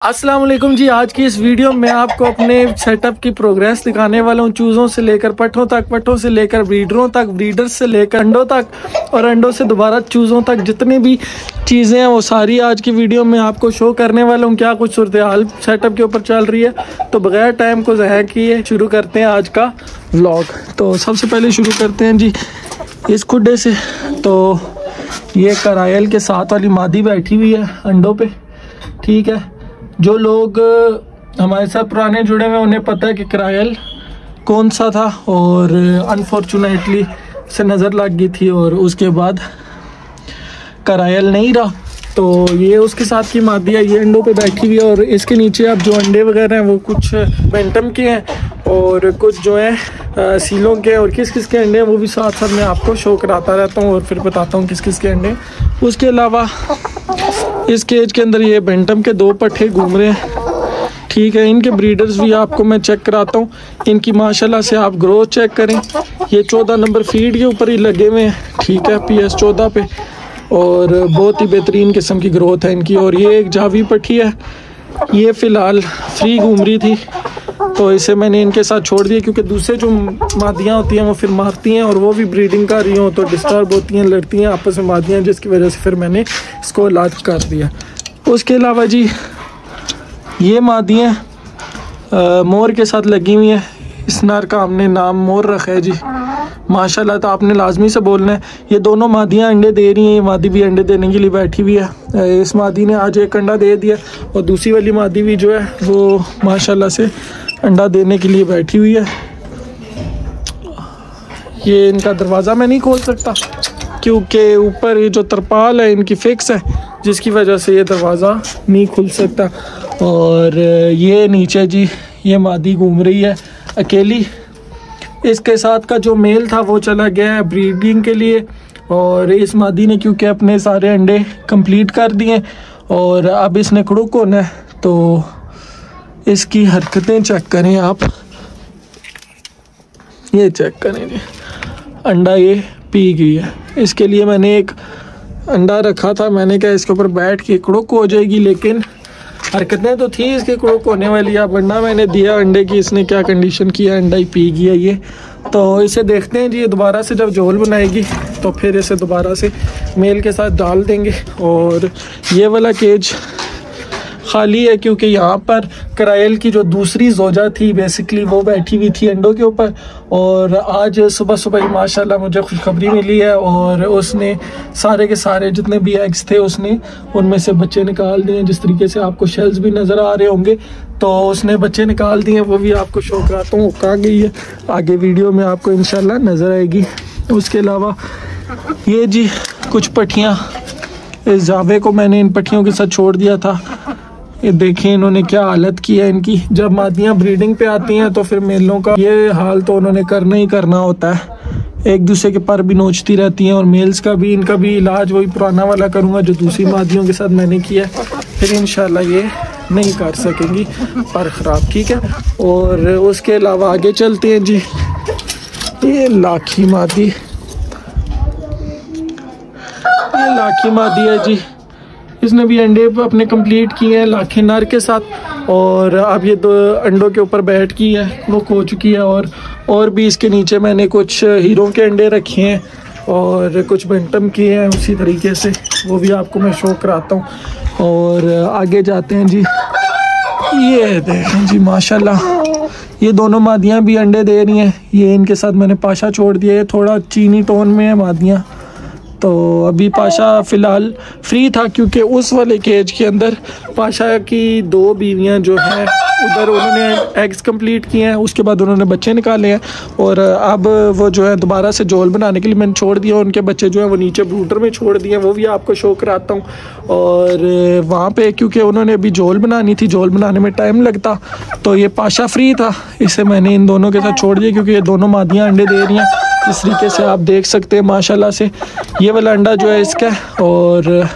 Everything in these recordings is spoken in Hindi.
अस्सलाम वालेकुम जी। आज की इस वीडियो में आपको अपने सेटअप की प्रोग्रेस दिखाने वाला हूँ। चूज़ों से लेकर पट्ठों तक, पट्ठों से लेकर ब्रीडरों तक, ब्रीडर्स से लेकर अंडों तक और अंडों से दोबारा चूज़ों तक जितनी भी चीज़ें हैं वो सारी आज की वीडियो में आपको शो करने वाला हूँ। क्या कुछ सूरत हाल सेटअप के ऊपर चल रही है, तो बगैर टाइम को ज़ाया किए शुरू करते हैं आज का व्लॉग। तो सबसे पहले शुरू करते हैं जी इस खुड्डे से। तो ये करायल के साथ वाली मादी बैठी हुई है अंडों पे, ठीक है। जो लोग हमारे साथ पुराने जुड़े हुए उन्हें पता है कि करायल कौन सा था, और अनफॉर्चुनेटली से नज़र लग गई थी और उसके बाद करायल नहीं रहा। तो ये उसके साथ की मादी है, ये अंडों पे बैठी हुई है। और इसके नीचे अब जो अंडे वगैरह हैं वो कुछ बेंटम के हैं और कुछ जो है सीलों के, और किस किस के अंडे हैं वो भी साथ साथ मैं आपको शो कराता रहता हूँ और फिर बताता हूँ किस किस के अंडे। उसके अलावा इस केज के अंदर ये बेंटम के 2 पट्ठे घूम रहे हैं, ठीक है। इनके ब्रीडर्स भी आपको मैं चेक कराता हूँ। इनकी माशाल्लाह से आप ग्रोथ चेक करें। ये 14 नंबर फीड के ऊपर ही लगे हुए हैं, ठीक है, PS 14 पे, और बहुत ही बेहतरीन किस्म की ग्रोथ है इनकी। और ये एक जावी पट्टी है, ये फ़िलहाल फ्री घूम रही थी तो इसे मैंने इनके साथ छोड़ दिया, क्योंकि दूसरे जो मादियाँ होती हैं वो फिर मारती हैं और वो भी ब्रीडिंग कर रही हों तो डिस्टर्ब होती हैं, लड़ती हैं आपस में मादियाँ, जिसकी वजह से फिर मैंने इसको अलग कर दिया। उसके अलावा जी ये मादियाँ मोर के साथ लगी हुई हैं। इस नर का हमने नाम मोर रखा है जी, माशाल्लाह। तो आपने लाजमी से बोलना है। ये दोनों मादियाँ अंडे दे रही हैं, ये मादी भी अंडे देने के लिए बैठी हुई है। इस मादी ने आज एक अंडा दे दिया और दूसरी वाली मादी भी जो है वो माशाल्लाह से अंडा देने के लिए बैठी हुई है। ये इनका दरवाज़ा मैं नहीं खोल सकता क्योंकि ऊपर ये जो तरपाल है इनकी फिक्स है, जिसकी वजह से ये दरवाज़ा नहीं खुल सकता। और ये नीचे जी ये मादी घूम रही है अकेली। इसके साथ का जो मेल था वो चला गया है ब्रीडिंग के लिए, और इस मादी ने क्योंकि अपने सारे अंडे कंप्लीट कर दिए और अब इसने कुड़ुक होना है। तो इसकी हरकतें चेक करें आप, ये चेक करें जी, अंडा ये पी गई है। इसके लिए मैंने एक अंडा रखा था, मैंने कहा इसके ऊपर बैठ के कुड़ुक हो जाएगी, लेकिन हरकतें तो थी इसके कुड़ुक होने वाली। अब अंडा मैंने दिया अंडे की, इसने क्या कंडीशन किया, अंडा ही पी गया ये। तो इसे देखते हैं जी, दोबारा से जब झोल बनाएगी तो फिर इसे दोबारा से मेल के साथ डाल देंगे। और ये वाला केज खाली है क्योंकि यहाँ पर करायल की जो दूसरी जोजा थी बेसिकली वो बैठी हुई थी अंडों के ऊपर। और आज सुबह सुबह ही माशाल्लाह मुझे खुशखबरी मिली है और उसने सारे के सारे जितने भी एग्स थे उसने उनमें से बच्चे निकाल दिए। जिस तरीके से आपको शेल्स भी नज़र आ रहे होंगे तो उसने बच्चे निकाल दिए, वो भी आपको शो कराता हूँ। कहाँ गई है आगे वीडियो में आपको इंशाल्लाह नज़र आएगी। उसके अलावा ये जी कुछ पट्टियाँ, इस जावे को मैंने इन पट्टियों के साथ छोड़ दिया था। ये देखें इन्होंने क्या हालत की है इनकी। जब मादियाँ ब्रीडिंग पे आती हैं तो फिर मेलों का ये हाल तो उन्होंने करना ही करना होता है, एक दूसरे के पर भी नोचती रहती हैं। और मेल्स का भी, इनका भी इलाज वही पुराना वाला करूँगा जो दूसरी मादियों के साथ मैंने किया है, फिर इंशाल्लाह ये नहीं कर सकेंगी पर ख़राब, ठीक है। और उसके अलावा आगे चलते हैं जी, ये लाखी मादी, ये लाखी मादी है जी। इसने भी अंडे अपने कंप्लीट किए हैं लाखे नर के साथ, और अब ये 2 अंडों के ऊपर बैठ की है, वो खो चुकी है। और भी इसके नीचे मैंने कुछ हीरों के अंडे रखे हैं और कुछ बेंटम किए हैं उसी तरीके से, वो भी आपको मैं शो कराता हूँ। और आगे जाते हैं जी, ये देखें जी माशाल्लाह ये दोनों मादियाँ भी अंडे दे रही हैं। ये इनके साथ मैंने पाशा छोड़ दिया है, थोड़ा चीनी टोन में है मादियाँ। तो अभी पाशा फ़िलहाल फ्री था क्योंकि उस वाले केज के अंदर पाशा की 2 बीवियां जो हैं उधर उन्होंने एग्स कंप्लीट किए हैं, उसके बाद उन्होंने बच्चे निकाले हैं। और अब वो जो है दोबारा से झोल बनाने के लिए मैंने छोड़ दिया। उनके बच्चे जो हैं वो नीचे ब्रूडर में छोड़ दिए हैं, वो भी आपको शो कराता हूँ। और वहाँ पे क्योंकि उन्होंने अभी झोल बनानी थी, झोल बनाने में टाइम लगता, तो ये पाशा फ्री था, इसे मैंने इन दोनों के साथ छोड़ दिया क्योंकि ये दोनों मादियाँ अंडे दे रही हैं। इस तरीके से आप देख सकते हैं माशाल्लाह से ये वाला अंडा जो है इसका, और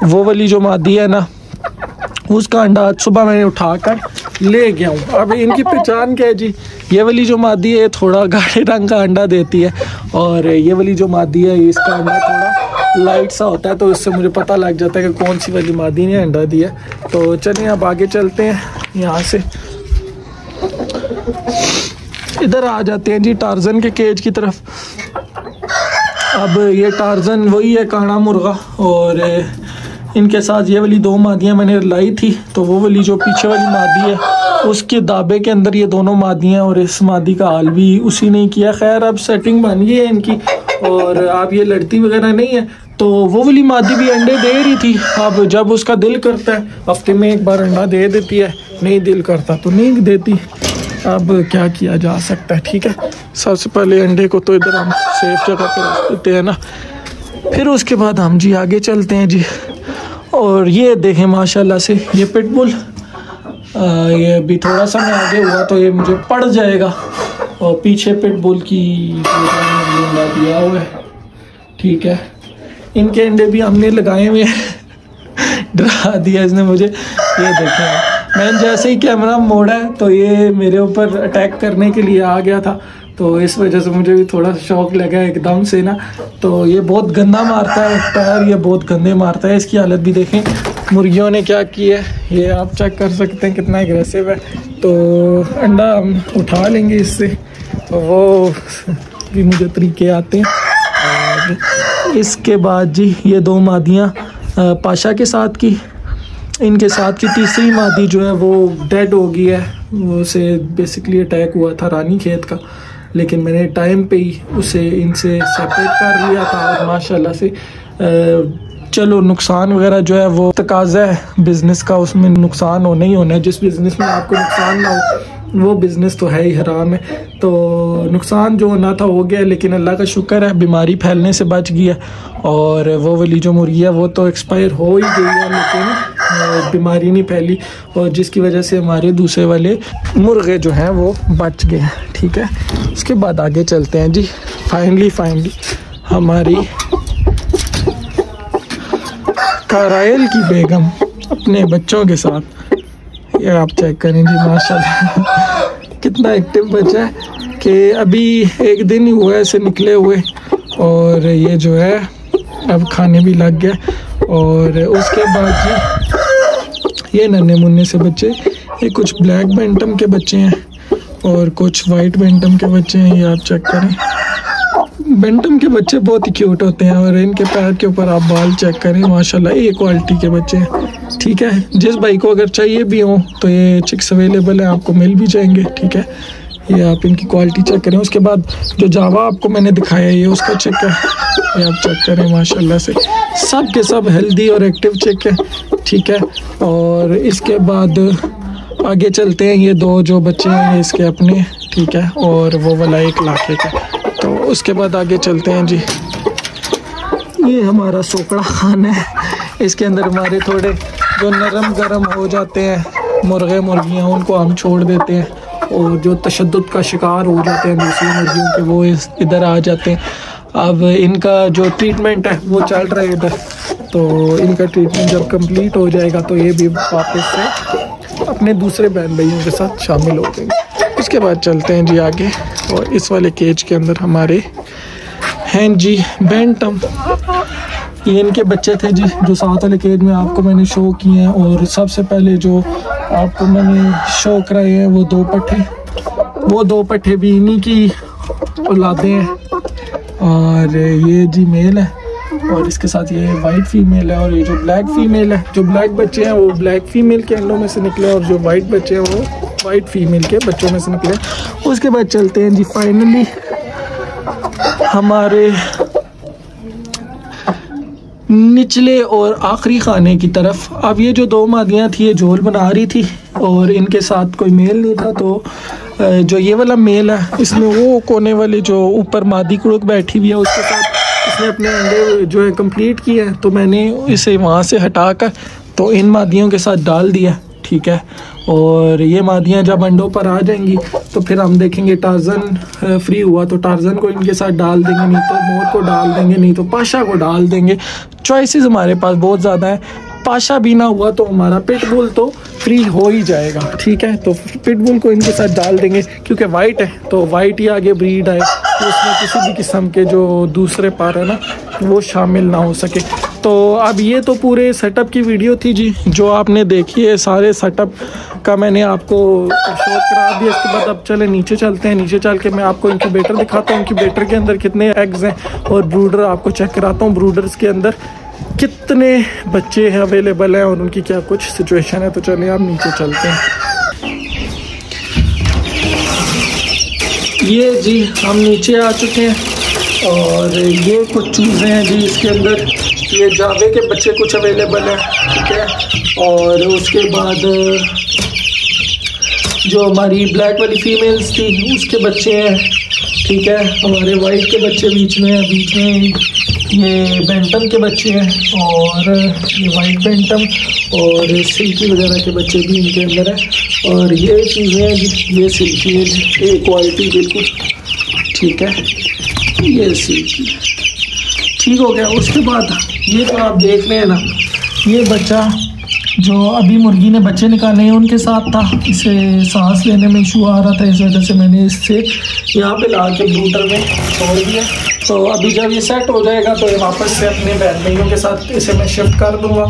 वो वाली जो मादी है ना उसका अंडा आज सुबह मैंने उठाकर ले गया हूँ। अब इनकी पहचान क्या है जी, ये वाली जो मादी है थोड़ा गाढ़े रंग का अंडा देती है और ये वाली जो मादी है इसका अंडा थोड़ा लाइट सा होता है, तो इससे मुझे पता लग जाता है कि कौन सी वाली मादी ने अंडा दिया। तो चलिए अब आगे चलते हैं यहाँ से, इधर आ जाते हैं जी टार्जन के केज की तरफ। अब ये टार्जन वही है काना मुर्गा, और इनके साथ ये वाली 2 मादियाँ मैंने लाई थी, तो वो वाली जो पीछे वाली मादी है उसके दाबे के अंदर ये दोनों मादियाँ, और इस मादी का हाल भी उसी ने किया। खैर अब सेटिंग बन गई है इनकी, और अब ये लड़ती वगैरह नहीं है। तो वो वाली मादी भी अंडे दे रही थी, अब जब उसका दिल करता है हफ्ते में एक बार अंडा दे देती है, नहीं दिल करता तो नहीं देती। अब क्या किया जा सकता है, ठीक है। सबसे पहले अंडे को तो इधर हम सेफ जगह पे रख देते हैं ना, फिर उसके बाद हम जी आगे चलते हैं जी। और ये देखें माशाल्लाह से ये पिटबुल, ये अभी थोड़ा सा मैं आगे हुआ तो ये मुझे पड़ जाएगा, और पीछे पिटबुल की अंडा दिया हुआ है, ठीक है। इनके अंडे भी हमने लगाए हुए हैं। डरा दिया इसने मुझे, ये देखें मैंने जैसे ही कैमरा मोड़ा है तो ये मेरे ऊपर अटैक करने के लिए आ गया था, तो इस वजह से मुझे भी थोड़ा शौक लगा एकदम से ना। तो ये बहुत गंदा मारता है पैर, ये बहुत गंदे मारता है। इसकी हालत भी देखें मुर्गियों ने क्या की है, ये आप चेक कर सकते हैं कितना एग्रेसिव है। तो अंडा हम उठा लेंगे इससे, वो भी मुझे तरीके आते हैं। और इसके बाद जी ये 2 मादियाँ पाशा के साथ की, इनके साथ की तीसरी मादी जो है वो डेड हो गई है, वो उसे बेसिकली अटैक हुआ था रानी खेत का, लेकिन मैंने टाइम पे ही उसे इनसे सेपरेट कर लिया था। और माशाल्लाह से चलो नुकसान वगैरह जो है वो तकाज़ा है बिज़नेस का, उसमें नुकसान होना ही होना है। जिस बिज़नेस में आपको नुकसान ना हो वो बिज़नेस तो है ही हराम है। तो नुकसान जो होना था हो गया, लेकिन अल्लाह का शुक्र है बीमारी फैलने से बच गई है। और वो वाली जो मुर्गी है वो तो एक्सपायर हो ही गई है, लेकिन बीमारी नहीं फैली, और जिसकी वजह से हमारे दूसरे वाले मुर्गे जो हैं वो बच गए हैं, ठीक है। उसके बाद आगे चलते हैं जी। फाइनली हमारी काराइल की बेगम अपने बच्चों के साथ, ये आप चेक करें जी माशाल्लाह कितना एक्टिव बच्चा है, कि अभी एक दिन ही हुआ है इसे निकले हुए, और ये जो है अब खाने भी लग गया। और उसके बाद जी ये नन्हे मुन्ने से बच्चे, ये कुछ ब्लैक बैंटम के बच्चे हैं और कुछ वाइट बैंटम के बच्चे हैं, ये आप चेक करें। बैंटम के बच्चे बहुत ही क्यूट होते हैं, और इनके पैर के ऊपर आप बाल चेक करें माशाल्लाह एक क्वालिटी के बच्चे हैं, ठीक है। जिस भाई को अगर चाहिए भी हो तो ये चिक्स अवेलेबल है, आपको मिल भी जाएंगे, ठीक है। ये आप इनकी क्वालिटी चेक करें। उसके बाद जो जावा आपको मैंने दिखाया ये उसका चिक है, ये आप चेक करें माशाल्लाह से सब के सब हेल्दी और एक्टिव चिक है, ठीक है। और इसके बाद आगे चलते हैं, ये 2 जो बच्चे हैं इसके अपने, ठीक है, और वो वाला 1 लाखे का। तो उसके बाद आगे चलते हैं जी। ये हमारा सोकड़ा खाना है, इसके अंदर हमारे थोड़े जो नरम गरम हो जाते हैं मुर्गे मुर्गियाँ उनको हम छोड़ देते हैं, और जो तशद्दुद का शिकार हो जाते हैं दूसरी मुर्गियों के वो इधर आ जाते हैं। अब इनका जो ट्रीटमेंट है वो चल रहा है इधर, तो इनका ट्रीटमेंट जब कंप्लीट हो जाएगा तो ये भी वापस से अपने दूसरे बहन भाइयों के साथ शामिल हो जाएंगे। उसके बाद चलते हैं जी आगे, और इस वाले केज के अंदर हमारे हैं जी बैंटम, ये इनके बच्चे थे जी जो साथ वाले केज में आपको मैंने शो किए हैं। और सबसे पहले जो आपको मैंने शो कराए हैं वो 2 पट्ठे भी इन्हीं की औलादे हैं, और ये जी मेल है, और इसके साथ ये वाइट फीमेल है, और ये जो ब्लैक फीमेल है, जो ब्लैक बच्चे हैं वो ब्लैक फीमेल के अंडों में से निकले, और जो वाइट बच्चे हैं वो वाइट फीमेल के बच्चों में से निकले। उसके बाद चलते हैं जी फाइनली हमारे निचले और आखिरी खाने की तरफ। अब ये जो 2 मादियाँ थी ये झोल बना रही थी, और इनके साथ कोई मेल नहीं था, तो जो ये वाला मेल है इसमें वो कोने वाले जो ऊपर मादी कुड़क बैठी हुई है उसके साथ इसने अपने अंडे जो है कंप्लीट किए हैं, तो मैंने इसे वहाँ से हटाकर तो इन मादियों के साथ डाल दिया, ठीक है। और ये मादियाँ जब अंडों पर आ जाएंगी तो फिर हम देखेंगे टार्जन फ्री हुआ तो टार्जन को इनके साथ डाल देंगे, नहीं तो मोर को डाल देंगे, नहीं तो पाशा को डाल देंगे। चॉइसेस हमारे पास बहुत ज़्यादा है। पाशा भी ना हुआ तो हमारा पिटबुल तो फ्री हो ही जाएगा, ठीक है। तो पिटबुल को इनके साथ डाल देंगे, क्योंकि वाइट है तो वाइट ही आगे ब्रीड है, कि उसमें किसी भी किस्म के जो दूसरे पार है ना वो शामिल ना हो सके। तो अब ये तो पूरे सेटअप की वीडियो थी जी, जो आपने देखी है सारे सेटअप का मैंने आपको शो करा दिया। इसके बाद अब चले नीचे चलते हैं, नीचे चल के मैं आपको इंक्यूबेटर दिखाता हूँ, इंक्यूबेटर के अंदर कितने एग्स हैं और ब्रूडर आपको चेक कराता हूँ, ब्रूडर्स के अंदर कितने बच्चे हैं अवेलेबल हैं और उनकी क्या कुछ सिचुएशन है। तो चलिए आप नीचे चलते हैं। ये जी हम नीचे आ चुके हैं और ये कुछ चीज़ें हैं जी इसके अंदर। ये जावे के बच्चे कुछ अवेलेबल हैं, ठीक है। और उसके बाद जो हमारी ब्लैक वाली फीमेल्स थी उसके बच्चे हैं, ठीक है। हमारे वाइट के बच्चे बीच में हैं, बीच में ये बैंटम के बच्चे हैं और ये वाइट बैंटम और सिल्की वगैरह के बच्चे भी इनके अंदर हैं। और ये चीज़ें हैं जी, ये सिल्की है जी, ये क्वालिटी बिल्कुल ठीक है, ये सिल्की ठीक हो गया। उसके बाद ये जो आप देख रहे हैं ना, ये बच्चा जो अभी मुर्गी ने बच्चे निकाले हैं उनके साथ था, इसे सांस लेने में इशू आ रहा था, इस वजह से मैंने इससे यहाँ पे ला के ब्रूडर में छोड़ दिया। तो अभी जब ये सेट हो जाएगा तो ये वापस से अपने बहन भाइयों के साथ इसे मैं शिफ्ट कर दूँगा।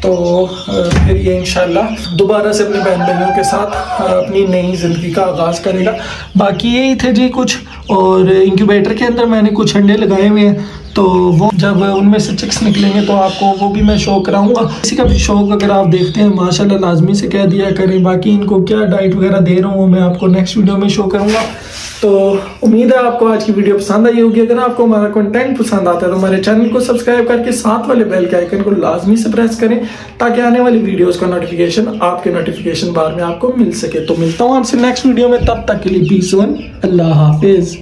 तो फिर ये इंशाल्लाह दोबारा से अपने बहन भाइयों के साथ अपनी नई ज़िंदगी का आगाज़ करेगा। बाकी यही थे जी कुछ, और इंक्यूबेटर के अंदर मैंने कुछ अंडे लगाए हुए हैं, तो वो जब उनमें से चिक्स निकलेंगे तो आपको वो भी मैं शो कराऊंगा। किसी का भी शौक अगर आप देखते हैं माशाल्लाह लाजमी से कह दिया करें। बाकी इनको क्या डाइट वगैरह दे रहा हूँ मैं आपको नेक्स्ट वीडियो में शो करूँगा। तो उम्मीद है आपको आज की वीडियो पसंद आई होगी। अगर आपको हमारा कंटेंट पसंद आता है तो हमारे चैनल को सब्सक्राइब करके साथ वाले बेल के आइकन को लाजमी से प्रेस करें, ताकि आने वाली वीडियोस का नोटिफिकेशन आपके नोटिफिकेशन बार में आपको मिल सके। तो मिलता हूँ आपसे नेक्स्ट वीडियो में, तब तक के लिए पीस वन, अल्लाह हाफिज।